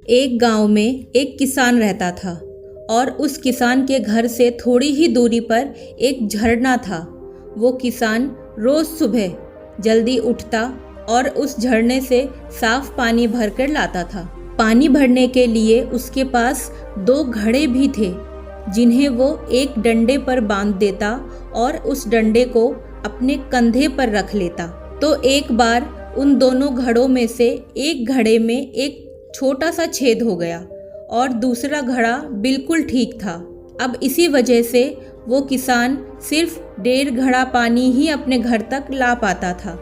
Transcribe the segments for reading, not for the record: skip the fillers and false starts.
एक गांव में एक किसान रहता था और उस किसान के घर से थोड़ी ही दूरी पर एक झरना था। वो किसान रोज सुबह जल्दी उठता और उस झरने से साफ पानी भरकर लाता था। पानी भरने के लिए उसके पास 2 घड़े भी थे जिन्हें वो एक डंडे पर बांध देता और उस डंडे को अपने कंधे पर रख लेता। तो एक बार उन दोनों घड़ों में से एक घड़े में एक छोटा सा छेद हो गया और दूसरा घड़ा बिल्कुल ठीक था। अब इसी वजह से वो किसान सिर्फ 1.5 घड़ा पानी ही अपने घर तक ला पाता था,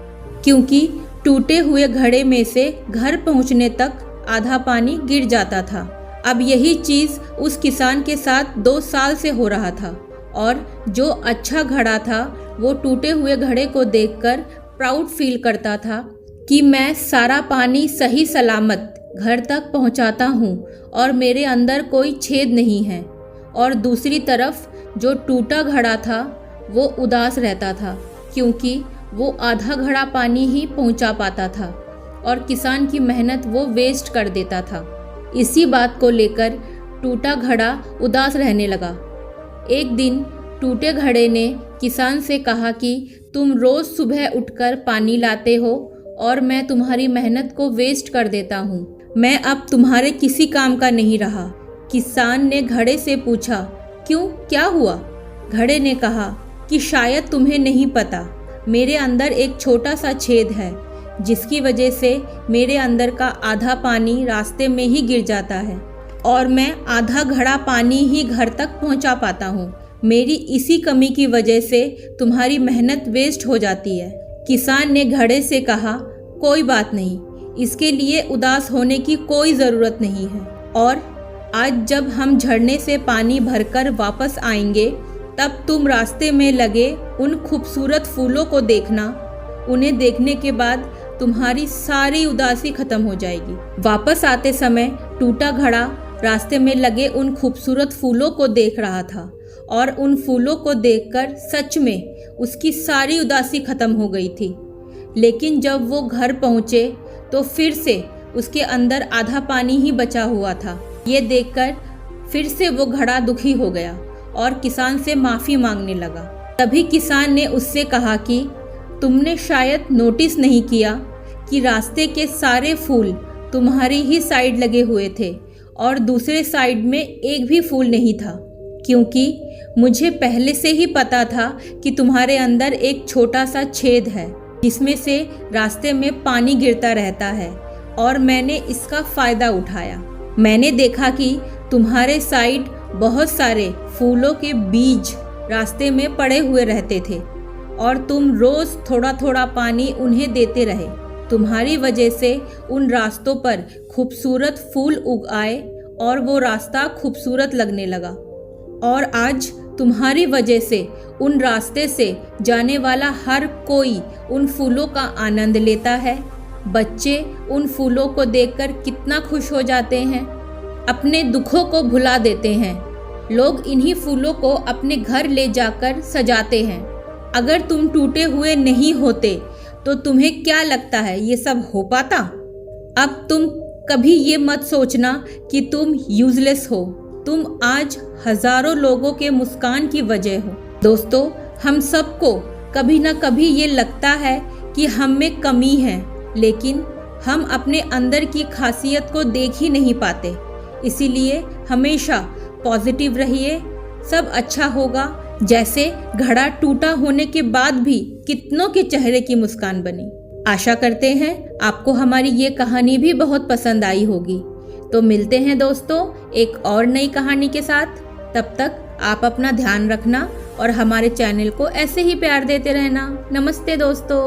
क्योंकि टूटे हुए घड़े में से घर पहुंचने तक आधा पानी गिर जाता था। अब यही चीज़ उस किसान के साथ 2 साल से हो रहा था और जो अच्छा घड़ा था वो टूटे हुए घड़े को देखकर प्राउड फील करता था कि मैं सारा पानी सही सलामत घर तक पहुंचाता हूं और मेरे अंदर कोई छेद नहीं है। और दूसरी तरफ जो टूटा घड़ा था वो उदास रहता था, क्योंकि वो आधा घड़ा पानी ही पहुंचा पाता था और किसान की मेहनत वो वेस्ट कर देता था। इसी बात को लेकर टूटा घड़ा उदास रहने लगा। एक दिन टूटे घड़े ने किसान से कहा कि तुम रोज़ सुबह उठकर पानी लाते हो और मैं तुम्हारी मेहनत को वेस्ट कर देता हूँ। मैं अब तुम्हारे किसी काम का नहीं रहा। किसान ने घड़े से पूछा, क्यों, क्या हुआ? घड़े ने कहा कि शायद तुम्हें नहीं पता, मेरे अंदर एक छोटा सा छेद है जिसकी वजह से मेरे अंदर का आधा पानी रास्ते में ही गिर जाता है और मैं आधा घड़ा पानी ही घर तक पहुंचा पाता हूं। मेरी इसी कमी की वजह से तुम्हारी मेहनत वेस्ट हो जाती है। किसान ने घड़े से कहा, कोई बात नहीं, इसके लिए उदास होने की कोई ज़रूरत नहीं है। और आज जब हम झरने से पानी भरकर वापस आएंगे तब तुम रास्ते में लगे उन खूबसूरत फूलों को देखना। उन्हें देखने के बाद तुम्हारी सारी उदासी खत्म हो जाएगी। वापस आते समय टूटा घड़ा रास्ते में लगे उन खूबसूरत फूलों को देख रहा था और उन फूलों को देखकर सच में उसकी सारी उदासी खत्म हो गई थी। लेकिन जब वो घर पहुँचे तो फिर से उसके अंदर आधा पानी ही बचा हुआ था। ये देखकर फिर से वो घड़ा दुखी हो गया और किसान से माफ़ी मांगने लगा। तभी किसान ने उससे कहा कि तुमने शायद नोटिस नहीं किया कि रास्ते के सारे फूल तुम्हारी ही साइड लगे हुए थे और दूसरे साइड में एक भी फूल नहीं था, क्योंकि मुझे पहले से ही पता था कि तुम्हारे अंदर एक छोटा सा छेद है जिसमें से रास्ते में पानी गिरता रहता है और मैंने इसका फ़ायदा उठाया। मैंने देखा कि तुम्हारे साइड बहुत सारे फूलों के बीज रास्ते में पड़े हुए रहते थे और तुम रोज़ थोड़ा थोड़ा पानी उन्हें देते रहे। तुम्हारी वजह से उन रास्तों पर खूबसूरत फूल उग आए और वो रास्ता खूबसूरत लगने लगा। और आज तुम्हारी वजह से उन रास्ते से जाने वाला हर कोई उन फूलों का आनंद लेता है। बच्चे उन फूलों को देखकर कितना खुश हो जाते हैं, अपने दुखों को भुला देते हैं। लोग इन्हीं फूलों को अपने घर ले जाकर सजाते हैं। अगर तुम टूटे हुए नहीं होते तो तुम्हें क्या लगता है ये सब हो पाता? अब तुम कभी ये मत सोचना कि तुम यूजलेस हो। तुम आज हजारों लोगों के मुस्कान की वजह हो। दोस्तों, हम सबको कभी ना कभी ये लगता है कि हम में कमी है, लेकिन हम अपने अंदर की खासियत को देख ही नहीं पाते। इसीलिए हमेशा पॉजिटिव रहिए, सब अच्छा होगा। जैसे घड़ा टूटा होने के बाद भी कितनों के चेहरे की मुस्कान बनी। आशा करते हैं आपको हमारी ये कहानी भी बहुत पसंद आई होगी। तो मिलते हैं दोस्तों एक और नई कहानी के साथ। तब तक आप अपना ध्यान रखना और हमारे चैनल को ऐसे ही प्यार देते रहना। नमस्ते दोस्तों।